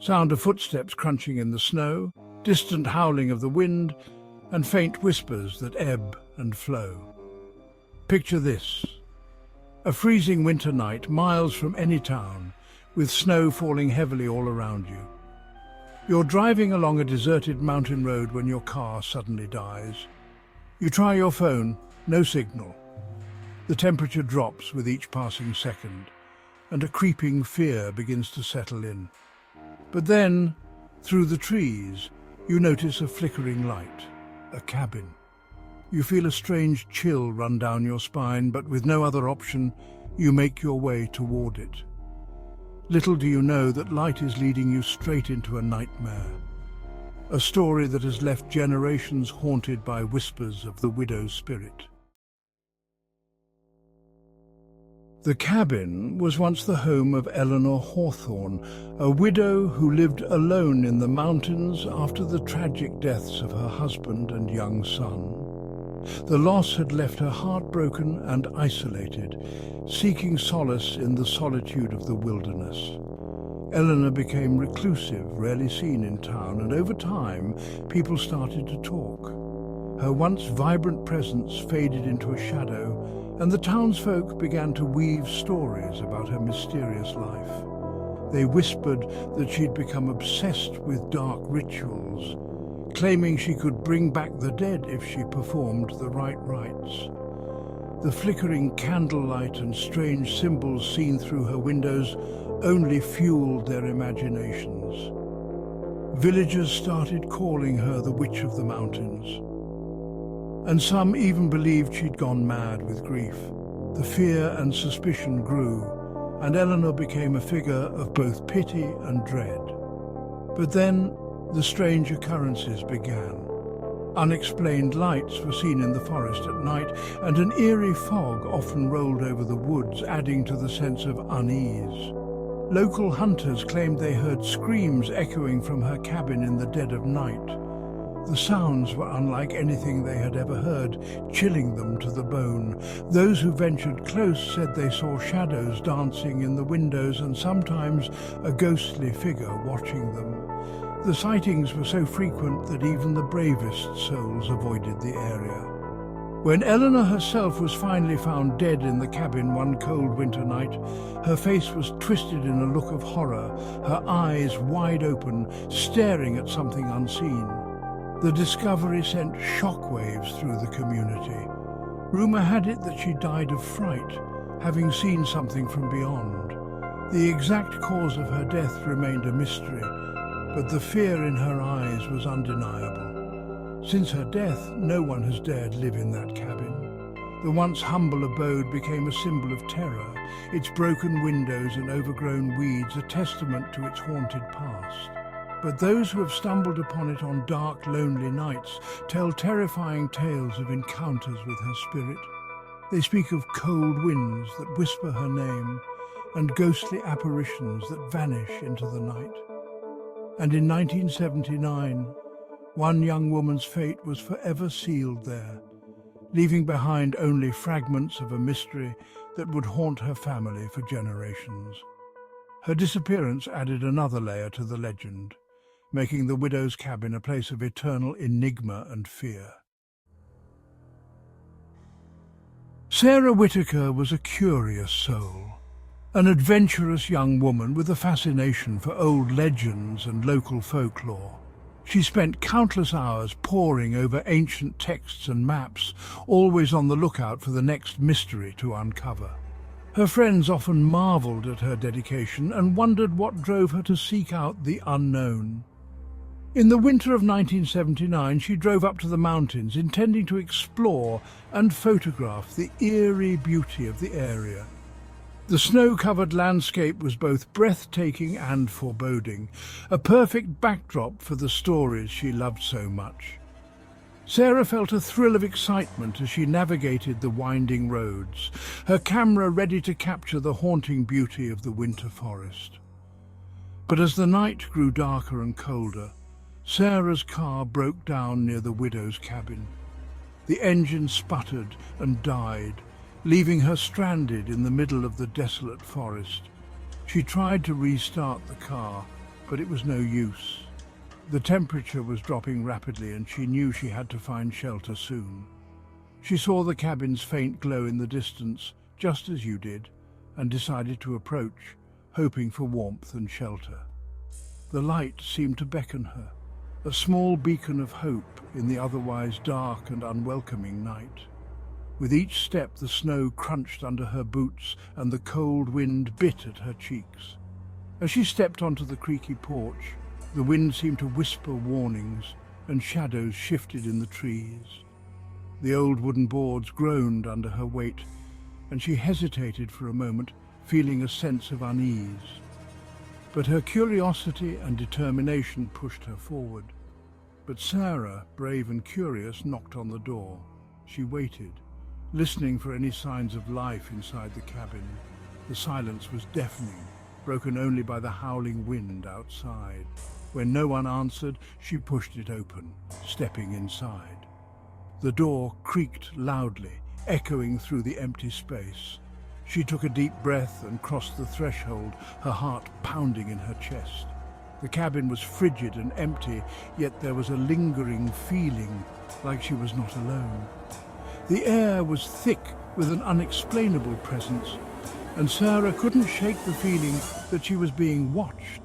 Sound of footsteps crunching in the snow, distant howling of the wind, and faint whispers that ebb and flow. Picture this: a freezing winter night miles from any town, with snow falling heavily all around you. You're driving along a deserted mountain road when your car suddenly dies. You try your phone, no signal. The temperature drops with each passing second, and a creeping fear begins to settle in. But then, through the trees, you notice a flickering light, a cabin. You feel a strange chill run down your spine, but with no other option, you make your way toward it. Little do you know that light is leading you straight into a nightmare, a story that has left generations haunted by whispers of the widow's spirit. The cabin was once the home of Eleanor Hawthorne, a widow who lived alone in the mountains after the tragic deaths of her husband and young son. The loss had left her heartbroken and isolated, seeking solace in the solitude of the wilderness. Eleanor became reclusive, rarely seen in town, and over time, people started to talk. Her once vibrant presence faded into a shadow, and the townsfolk began to weave stories about her mysterious life. They whispered that she'd become obsessed with dark rituals, claiming she could bring back the dead if she performed the right rites. The flickering candlelight and strange symbols seen through her windows only fueled their imaginations. Villagers started calling her the Witch of the Mountains, and some even believed she'd gone mad with grief. The fear and suspicion grew, and Eleanor became a figure of both pity and dread. But then, the strange occurrences began. Unexplained lights were seen in the forest at night, and an eerie fog often rolled over the woods, adding to the sense of unease. Local hunters claimed they heard screams echoing from her cabin in the dead of night. The sounds were unlike anything they had ever heard, chilling them to the bone. Those who ventured close said they saw shadows dancing in the windows and sometimes a ghostly figure watching them. The sightings were so frequent that even the bravest souls avoided the area. When Eleanor herself was finally found dead in the cabin one cold winter night, her face was twisted in a look of horror, her eyes wide open, staring at something unseen. The discovery sent shockwaves through the community. Rumor had it that she died of fright, having seen something from beyond. The exact cause of her death remained a mystery, but the fear in her eyes was undeniable. Since her death, no one has dared live in that cabin. The once humble abode became a symbol of terror, its broken windows and overgrown weeds a testament to its haunted past. But those who have stumbled upon it on dark, lonely nights tell terrifying tales of encounters with her spirit. They speak of cold winds that whisper her name and ghostly apparitions that vanish into the night. And in 1979, one young woman's fate was forever sealed there, leaving behind only fragments of a mystery that would haunt her family for generations. Her disappearance added another layer to the legend, making the widow's cabin a place of eternal enigma and fear. Sarah Whitaker was a curious soul, an adventurous young woman with a fascination for old legends and local folklore. She spent countless hours poring over ancient texts and maps, always on the lookout for the next mystery to uncover. Her friends often marveled at her dedication and wondered what drove her to seek out the unknown. In the winter of 1979, she drove up to the mountains, intending to explore and photograph the eerie beauty of the area. The snow-covered landscape was both breathtaking and foreboding, a perfect backdrop for the stories she loved so much. Sarah felt a thrill of excitement as she navigated the winding roads, her camera ready to capture the haunting beauty of the winter forest. But as the night grew darker and colder, Sarah's car broke down near the widow's cabin. The engine sputtered and died, leaving her stranded in the middle of the desolate forest. She tried to restart the car, but it was no use. The temperature was dropping rapidly and she knew she had to find shelter soon. She saw the cabin's faint glow in the distance, just as you did, and decided to approach, hoping for warmth and shelter. The light seemed to beckon her, a small beacon of hope in the otherwise dark and unwelcoming night. With each step the snow crunched under her boots and the cold wind bit at her cheeks. As she stepped onto the creaky porch, the wind seemed to whisper warnings and shadows shifted in the trees. The old wooden boards groaned under her weight, and she hesitated for a moment, feeling a sense of unease. But her curiosity and determination pushed her forward. But Sarah, brave and curious, knocked on the door. She waited, listening for any signs of life inside the cabin. The silence was deafening, broken only by the howling wind outside. When no one answered, she pushed it open, stepping inside. The door creaked loudly, echoing through the empty space. She took a deep breath and crossed the threshold, her heart pounding in her chest. The cabin was frigid and empty, yet there was a lingering feeling like she was not alone. The air was thick with an unexplainable presence, and Sarah couldn't shake the feeling that she was being watched.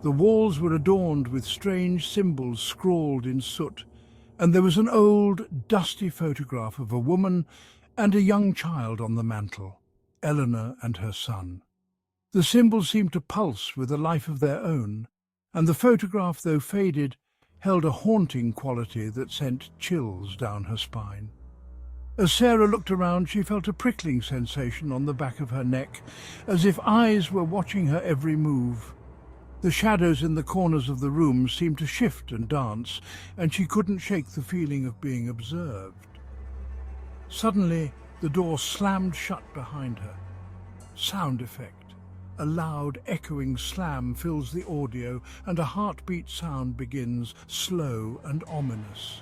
The walls were adorned with strange symbols scrawled in soot, and there was an old, dusty photograph of a woman and a young child on the mantel, Eleanor and her son. The symbols seemed to pulse with a life of their own, and the photograph, though faded, held a haunting quality that sent chills down her spine. As Sarah looked around, she felt a prickling sensation on the back of her neck, as if eyes were watching her every move. The shadows in the corners of the room seemed to shift and dance, and she couldn't shake the feeling of being observed. Suddenly, the door slammed shut behind her. Sound effect. A loud, echoing slam fills the audio, and a heartbeat sound begins, slow and ominous.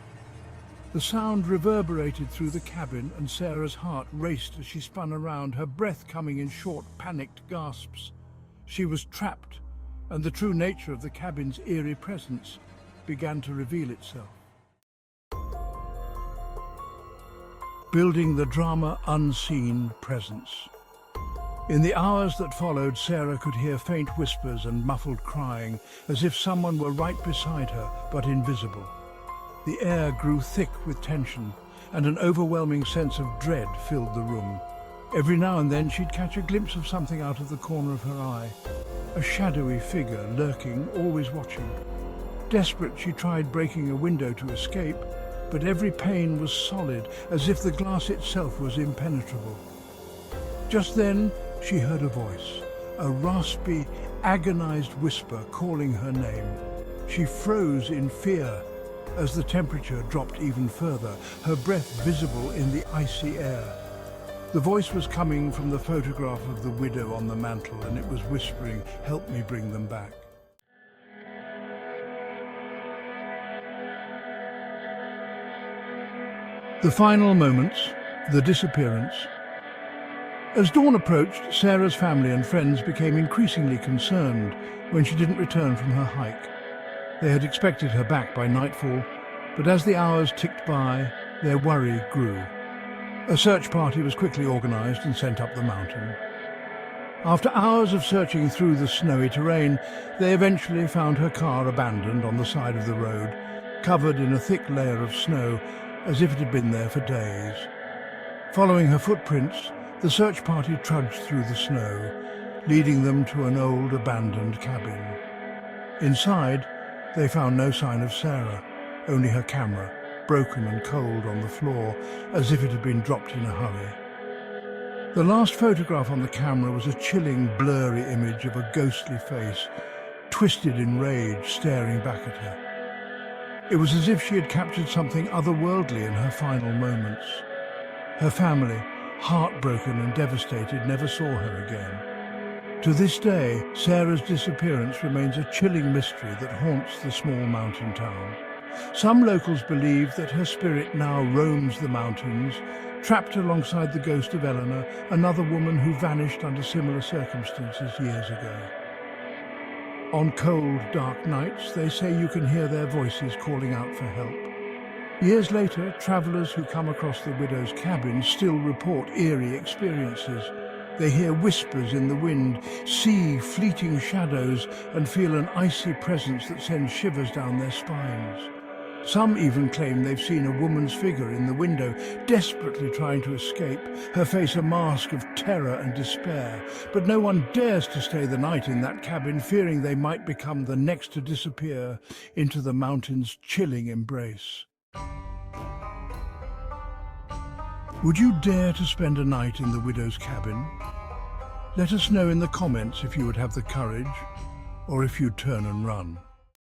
The sound reverberated through the cabin, and Sarah's heart raced as she spun around, her breath coming in short, panicked gasps. She was trapped, and the true nature of the cabin's eerie presence began to reveal itself. Building the drama unseen presence. In the hours that followed, Sarah could hear faint whispers and muffled crying, as if someone were right beside her, but invisible. The air grew thick with tension, and an overwhelming sense of dread filled the room. Every now and then she'd catch a glimpse of something out of the corner of her eye, a shadowy figure lurking, always watching. Desperate, she tried breaking a window to escape, but every pane was solid, as if the glass itself was impenetrable. Just then, she heard a voice, a raspy, agonized whisper calling her name. She froze in fear as the temperature dropped even further, her breath visible in the icy air. The voice was coming from the photograph of the widow on the mantel, and it was whispering, "Help me bring them back." The final moments, the disappearance. As dawn approached, Sarah's family and friends became increasingly concerned when she didn't return from her hike. They had expected her back by nightfall, but as the hours ticked by, their worry grew. A search party was quickly organized and sent up the mountain. After hours of searching through the snowy terrain, they eventually found her car abandoned on the side of the road, covered in a thick layer of snow, as if it had been there for days. Following her footprints, the search party trudged through the snow, leading them to an old abandoned cabin. Inside, they found no sign of Sarah, only her camera, broken and cold on the floor, as if it had been dropped in a hurry. The last photograph on the camera was a chilling, blurry image of a ghostly face, twisted in rage, staring back at her. It was as if she had captured something otherworldly in her final moments. Her family, heartbroken and devastated, never saw her again. To this day, Sarah's disappearance remains a chilling mystery that haunts the small mountain town. Some locals believe that her spirit now roams the mountains, trapped alongside the ghost of Eleanor, another woman who vanished under similar circumstances years ago. On cold, dark nights, they say you can hear their voices calling out for help. Years later, travelers who come across the widow's cabin still report eerie experiences. They hear whispers in the wind, see fleeting shadows, and feel an icy presence that sends shivers down their spines. Some even claim they've seen a woman's figure in the window, desperately trying to escape, her face a mask of terror and despair. But no one dares to stay the night in that cabin, fearing they might become the next to disappear into the mountain's chilling embrace. Would you dare to spend a night in the widow's cabin? Let us know in the comments if you would have the courage, or if you'd turn and run.